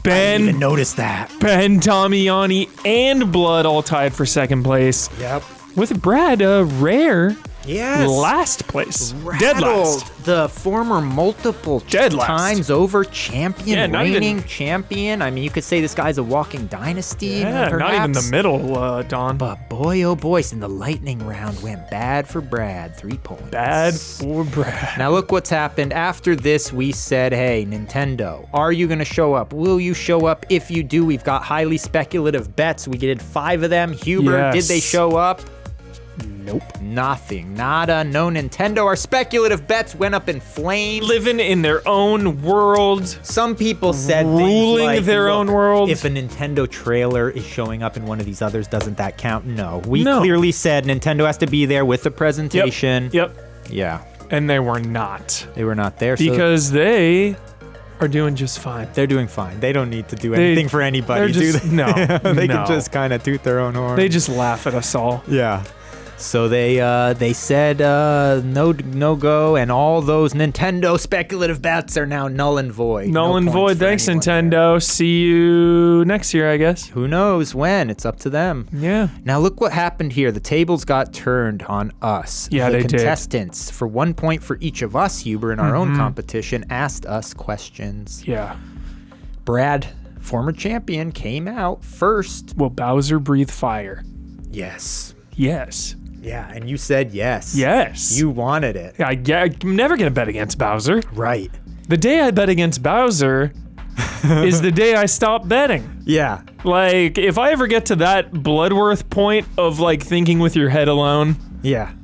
Ben, I didn't even notice that. Ben, Damiani, and Blood all tied for second place. Yep. With Brad, rare. Yes. Last place. Rattled. Dead last. The former multiple times over champion, reigning champion. I mean, you could say this guy's a walking dynasty. Yeah, not even the middle, Don. But boy, oh boy, in the lightning round went bad for Brad. 3 points. Bad for Brad. Now look what's happened. After this, we said, hey, Nintendo, are you going to show up? Will you show up? If you do, we've got highly speculative bets. We did 5 of them. Huber, did they show up? Nope. Nothing. Nada. No Nintendo. Our speculative bets went up in flames. Living in their own world. Some people said ruling things like, their own world. If a Nintendo trailer is showing up in one of these others, doesn't that count? No. We clearly said Nintendo has to be there with the presentation. Yep. Yeah. And they were not. They were not there. Because they are doing just fine. They're doing fine. They don't need to do anything for anybody, do they? No. They can just kind of toot their own horn. They just laugh at us all. Yeah. So they said no go, and all those Nintendo speculative bets are now null and void. Null and void. Thanks, Nintendo. There. See you next year, I guess. Who knows when? It's up to them. Yeah. Now look what happened here. The tables got turned on us. Yeah, the they contestants, did. For 1 point for each of us, Huber, in our own competition, asked us questions. Yeah. Brad, former champion, came out first. Will Bowser breathe fire? Yes. Yes. Yeah, and you said yes. Yes. You wanted it. I'm never going to bet against Bowser. Right. The day I bet against Bowser is the day I stop betting. Yeah. Like, if I ever get to that Bloodworth point of, like, thinking with your head alone. Yeah.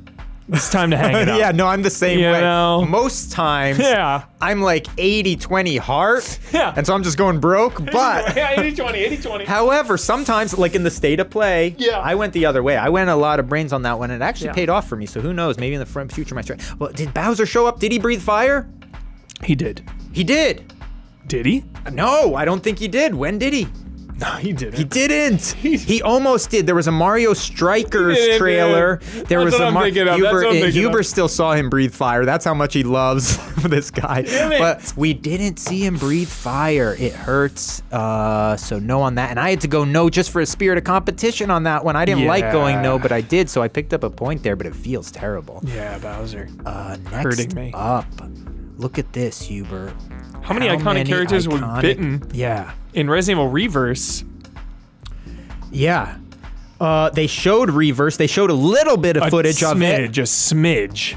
It's time to hang it up. Yeah, no, I'm the same way. Know? Most times, I'm like 80-20 heart, and so I'm just going broke, but... yeah, 80-20, 80-20. However, sometimes, like in the state of play, I went the other way. I went a lot of brains on that one, and it actually paid off for me, so who knows, maybe in the future might try. Well, did Bowser show up? Did he breathe fire? He did. He did. Did he? No, I don't think he did. When did he? No, he didn't. He didn't. He almost did. There was a Mario Strikers trailer. There was a Huber still saw him breathe fire. That's how much he loves this guy. But we didn't see him breathe fire. It hurts. So no on that. And I had to go no just for a spirit of competition on that one. I didn't like going no, but I did. So I picked up a point there, but it feels terrible. Yeah, Bowser. Next hurting me. up, Look at this, Huber. How many iconic characters were bitten Yeah. in Resident Evil Reverse? Yeah. They showed Reverse. They showed a little bit of footage of it. A smidge.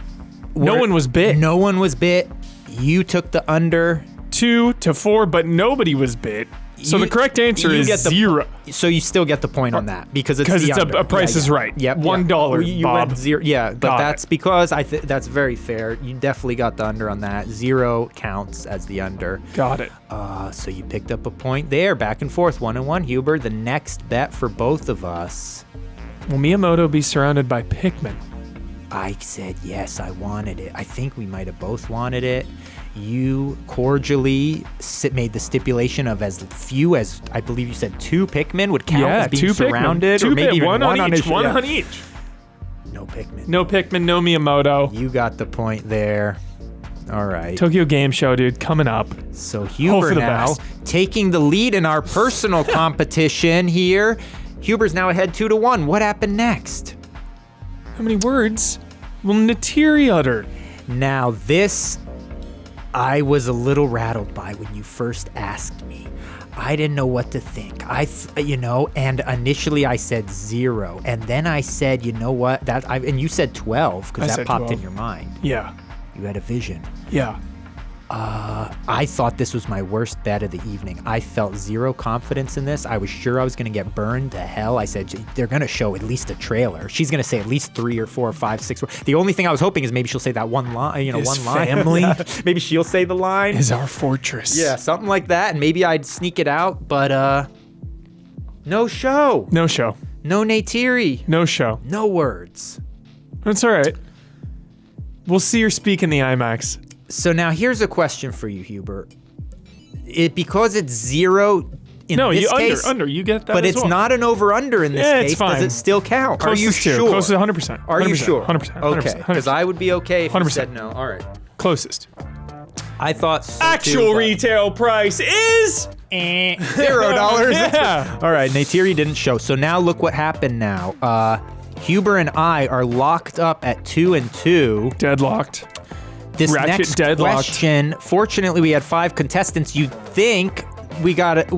No one was bit. No one was bit. You took the under. 2 to 4, but nobody was bit. So the correct answer is 0. So you still get the point on that because it's a Price is Right. Yep. $1, You Bob. went 0. Yeah, but Got that's because that's very fair. You definitely got the under on that. 0 counts as the under. Got it. So you picked up a point there. Back and forth, 1-1. Huber, the next bet for both of us. Will Miyamoto be surrounded by Pikmin? I said yes, I wanted it. I think we might have both wanted it. You cordially made the stipulation of as few as, I believe you said 2 Pikmin would count as being 2 surrounded. Pikmin. Or maybe even one on each. One yeah. on each. No Pikmin. No Pikmin, no Miyamoto. You got the point there. All right. Tokyo Game Show, dude, coming up. So Huber now best. taking the lead in our personal competition here. Huber's now ahead 2-1. What happened next? How many words will Neytiri utter? Now this, I was a little rattled by when you first asked me. I didn't know what to think. And initially I said 0, and then I said, you know what? And you said 12 because that popped 12. in your mind. Yeah. You had a vision. Yeah. I thought this was my worst bet of the evening. I felt 0 confidence in this. I was sure I was going to get burned to hell. I said, they're going to show at least a trailer. She's going to say at least 3 or 4 or 5, 6. The only thing I was hoping is maybe she'll say that one line, His line. family maybe she'll say the line. is our fortress. Yeah, something like that. And maybe I'd sneak it out, but no show. No show. No Neytiri. No show. No words. That's all right. We'll see her speak in the IMAX. So now here's a question for you, Huber. Because it's 0 in this case. under. You get that. But as it's well. not an over/under in this Yeah, case. it's fine. Does it still count? Are you Closest to. sure? Close to 100%. Are you sure? 100%. Okay, because I would be okay if you 100%. said no. All right. Closest. I thought so Actual too, but- retail price is $0. Yeah. All right, Neytiri didn't show. So now look what happened now. Huber and I are locked up at 2-2. Deadlocked. This Ratchet next deadlocked. question, fortunately, we had 5 contestants. You'd think we got a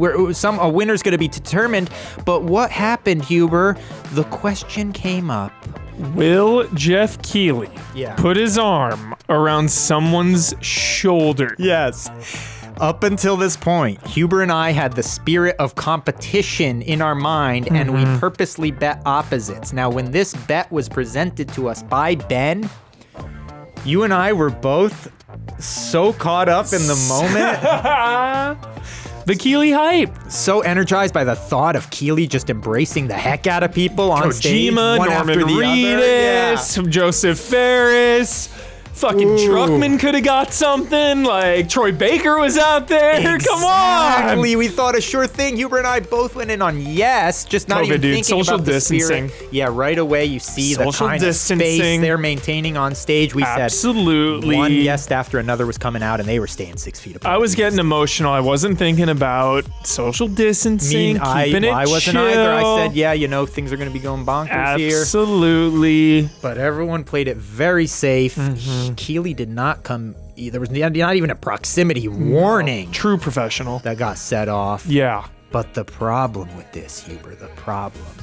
winner's going to be determined, but what happened, Huber? The question came up. Will Jeff Keighley Yeah. put his arm around someone's shoulder? Yes. Up until this point, Huber and I had the spirit of competition in our mind, and we purposely bet opposites. Now, when this bet was presented to us by Ben, you and I were both so caught up in the moment, The Keighley hype. so energized by the thought of Keighley just embracing the heck out of people on stage, Kojima, one Norman after the other. Reedus, Joseph Ferris. Fucking Druckmann could have got something. Like Troy Baker was out there. Come on. Exactly. We thought a sure thing. Huber and I both went in on yes, just not COVID, even dude. thinking Social about the distancing. spirit. Yeah, right away you see Social the kind of space distancing. they're maintaining on stage. We Absolutely. said one guest after another was coming out, and they were staying 6 feet apart. I was getting emotional. I wasn't thinking about social distancing, keeping it I wasn't chill. either. I said, yeah, things are going to be going bonkers here. Absolutely. But everyone played it very safe. Keighley did not come. There was not even a proximity warning True professional. that got set off. Yeah. But the problem with this, Huber,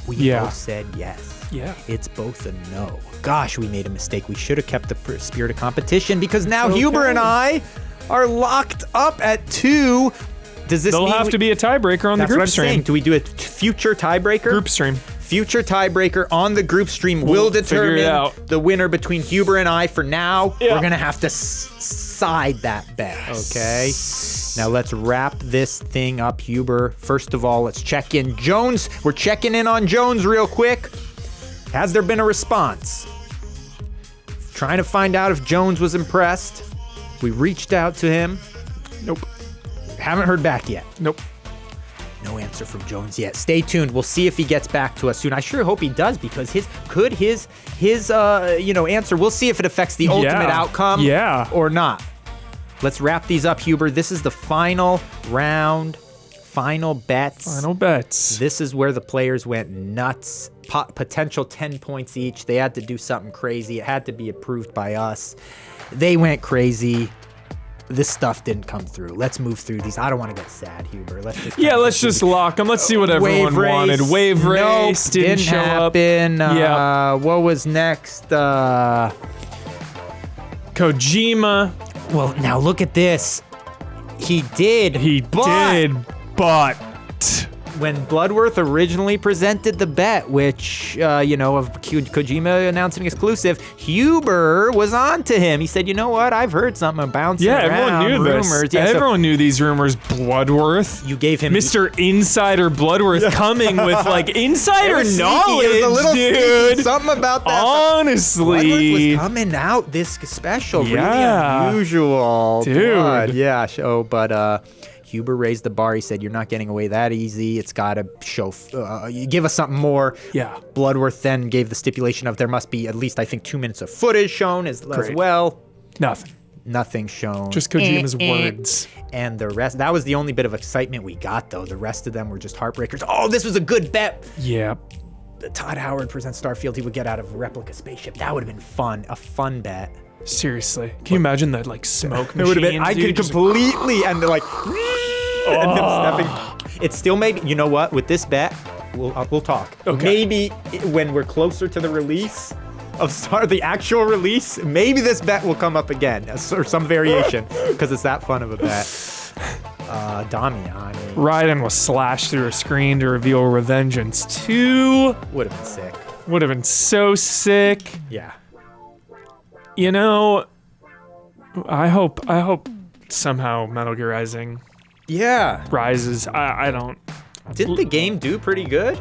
we Yeah. both said yes. Yeah. It's both a no. Gosh, we made a mistake. We should have kept the spirit of competition because now It's Huber okay. and I are locked up at 2. Does this There'll mean have to be a tiebreaker on the That's what group I'm stream. saying. Do we do a future tiebreaker? Group stream. Future tiebreaker on the group stream will figure it determine out. the winner between Huber and I. For now, Yeah. we're going to have to side that bet, okay? Now let's wrap this thing up, Huber. First of all, let's check in. Jones, we're checking in on Jones real quick. Has there been a response? Trying to find out if Jones was impressed. We reached out to him. Nope. Haven't heard back yet. Nope. No answer from Jones yet. Stay tuned. We'll see if he gets back to us soon. I sure hope he does because his answer. We'll see if it affects the ultimate outcome. Yeah. Or not. Let's wrap these up, Huber. This is the final round. Final bets. Final bets. This is where the players went nuts. Potential 10 points each. They had to do something crazy. It had to be approved by us. They went crazy. this stuff didn't come through. Let's move through these. I don't want to get sad, Huber. Let's just lock them. Let's see what everyone wanted. Wave race didn't show happen. up. What was next? Kojima. Well, now look at this. He did, but when Bloodworth originally presented the bet, which, of Kojima announcing exclusive, Huber was on to him. He said, you know what? I've heard something bouncing around. Everyone knew rumors. this. Everyone knew these rumors. Bloodworth. You gave him Mr. Insider Bloodworth coming with insider knowledge, dude. Something about that. Honestly. Bloodworth was coming out this special. Really unusual. Dude. Blood. Yeah. But Huber raised the bar. He said, you're not getting away that easy. It's got to show, you give us something more. Yeah. Bloodworth then gave the stipulation of there must be at least, I think, 2 minutes of footage shown as well. Nothing shown. Just Kojima's words. And the rest, that was the only bit of excitement we got, though. The rest of them were just heartbreakers. Oh, this was a good bet. Yeah. Todd Howard presents Starfield he would get out of a replica spaceship. That would have been fun. A fun bet. Seriously. Can you imagine that, smoke machine? It would have been, I could completely, and and him stepping. It still maybe, you know what, with this bet, we'll talk. Okay. Maybe when we're closer to the release of the actual release, maybe this bet will come up again, or some variation, because it's that fun of a bet. Damiani. Raiden was slashed through a screen to reveal Revengeance 2. Would have been sick. Would have been so sick. Yeah. I hope somehow Metal Gear Rising rises. I don't. Didn't the game do pretty good?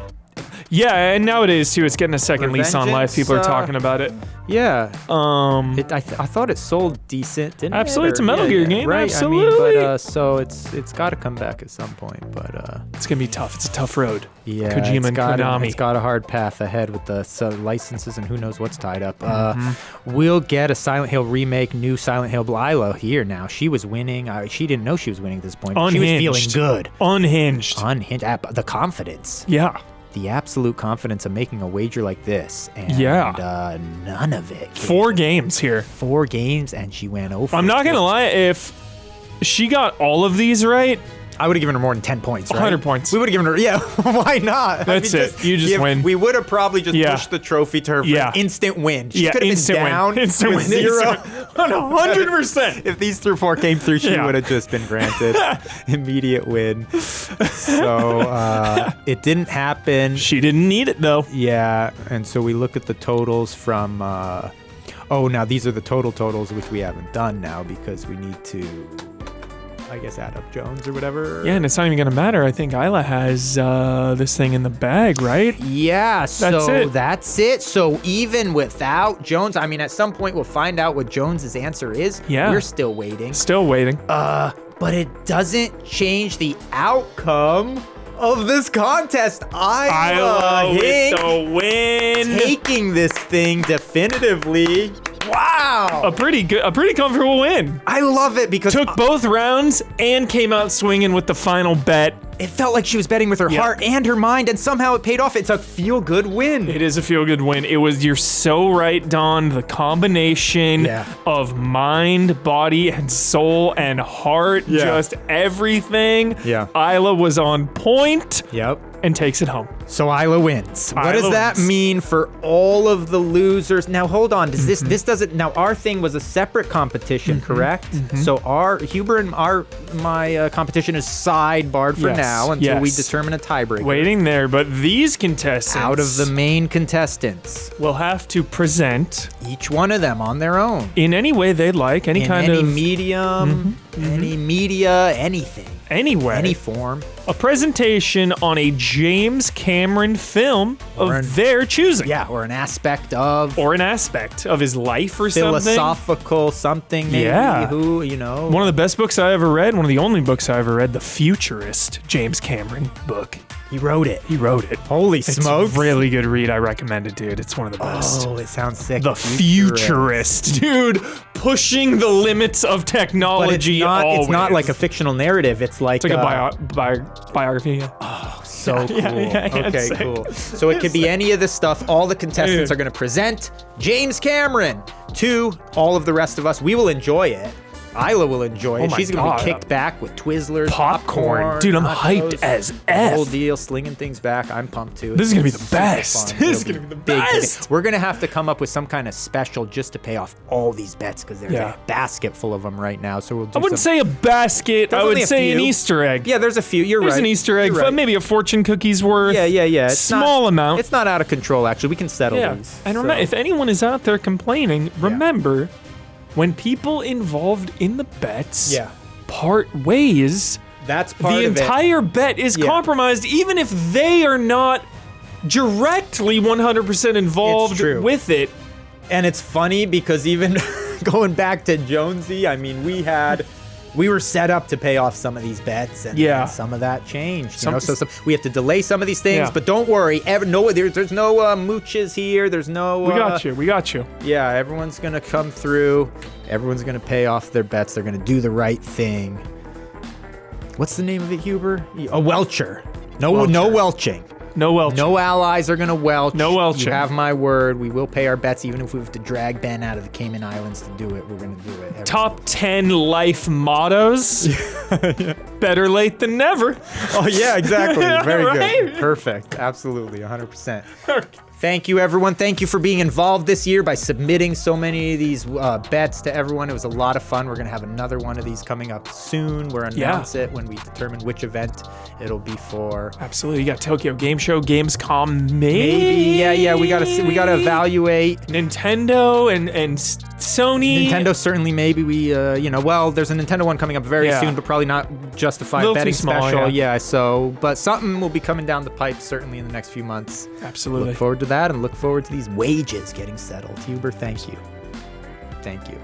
Yeah, and nowadays too, it's getting a second lease on life. People are talking about it. Yeah. I thought it sold decent, didn't absolutely, it? It's a Metal Gear game, right? Absolutely. I mean, so it's got to come back at some point, but it's gonna be tough. It's a tough road. Yeah, Kojima and Konami. It's got a hard path ahead with the licenses and who knows what's tied up. We'll get a Silent Hill remake, new Silent Hill Lila here now. She was winning. She didn't know she was winning at this point. Unhinged. She was feeling good. Unhinged. The confidence. Yeah. The absolute confidence of making a wager like this, and none of it. 4 games here. 4 games, and she went over. I'm not gonna lie, if she got all of these right, I would have given her more than 10 points, right? 100 points. We would have given her, why not? That's it. You just win. We would have probably just pushed the trophy to her for an instant win. She could have been down instant with win. 0. 100%. If these 4 came through, she would have just been granted immediate win. So it didn't happen. She didn't need it, though. Yeah, and so we look at the totals from... now these are the totals, which we haven't done now because we need to... I guess add up Jones or whatever. Yeah, and it's not even gonna matter. I think Isla has this thing in the bag, right? Yeah, that's it. So even without Jones, I mean, at some point we'll find out what Jones's answer is. Yeah. We're still waiting. But it doesn't change the outcome of this contest. Isla with the win. Taking this thing definitively. Wow. A pretty comfortable win. I love it because took both rounds and came out swinging with the final bet. It felt like she was betting with her heart and her mind, and somehow it paid off. It's a feel-good win. It is a feel-good win. You're so right, Don. The combination of mind, body, and soul and heart, just everything. Yeah. Isla was on point. Yep. And takes it home. So Isla wins. What does that mean for all of the losers? Now hold on. Does this doesn't now our thing was a separate competition, correct? So our Huber and my competition is sidebarred for now until we determine a tiebreaker. Waiting there, but these contestants out of the main contestants will have to present each one of them on their own in any way they'd like, any medium, any media, anything. Anyway, any form. A presentation on a James Cameron film of their choosing. Yeah, or an aspect of. Or an aspect of his life or philosophical something maybe. Yeah. Who, you know. One of the best books I ever read, one of the only books I ever read, The Futurist, James Cameron book. He wrote it. Holy smokes. It's a really good read. I recommend it, dude. It's one of the best. Oh, it sounds sick. The Futurist, dude. Pushing the limits of technology. It's not like a fictional narrative. It's like a biography. Yeah. Oh, so cool. Okay, cool. So it could be any of this stuff. All the contestants are going to present James Cameron to all of the rest of us. We will enjoy it. Isla will enjoy it. my She's gonna God. be kicked back with Twizzlers, Popcorn. Dude, I'm nachos, hyped as the whole F. deal, slinging things back. I'm pumped too. This is gonna be It's the super best. fun. This is It'll gonna be the big today. best. We're gonna have to come up with some kind of special just to pay off all these bets because there's Yeah. a basket full of them right now. So we'll do I wouldn't some- say a basket. There's I only would a say an few. Easter egg. Yeah, there's a few. You're There's right. an Easter egg, You're right. maybe a fortune cookie's worth. Yeah. It's Small not, amount. It's not out of control, actually. We can settle Yeah. these. And So- remember, if anyone is out there complaining, remember, when people involved in the bets Yeah. part ways, that's part the of it. entire bet is Yeah. compromised, even if they are not directly 100% involved true. with it. And it's funny because even going back to Jonesy, I mean, we were set up to pay off some of these bets, and Yeah. then some of that changed. Some- So we have to delay some of these things, Yeah. but don't worry. There's no mooches here. There's no. We got you. We got you. Yeah, everyone's gonna come through. Everyone's gonna pay off their bets. They're gonna do the right thing. What's the name of it, Huber? A welcher. No welching. No Welch. No allies are gonna welch. No welching. You have my word. We will pay our bets, even if we have to drag Ben out of the Cayman Islands to do it. We're gonna do it. Top 10 life mottos. Better late than never. Oh yeah, exactly. Very Right? good. Perfect. Absolutely. 100%. Thank you, everyone. Thank you for being involved this year by submitting so many of these bets to everyone. It was a lot of fun. We're going to have another one of these coming up soon. We'll announce it when we determine which event it'll be for. Absolutely. You got Tokyo Game Show, Gamescom, maybe. Yeah. We gotta evaluate. Nintendo and Sony. Nintendo certainly. Maybe there's a Nintendo one coming up very Yeah. soon, but probably not justify a Little betting too small, special. yeah. But something will be coming down the pipe certainly in the next few months. Absolutely. Look forward to that and look forward to these wages getting settled. Huber, thank you. Thank you.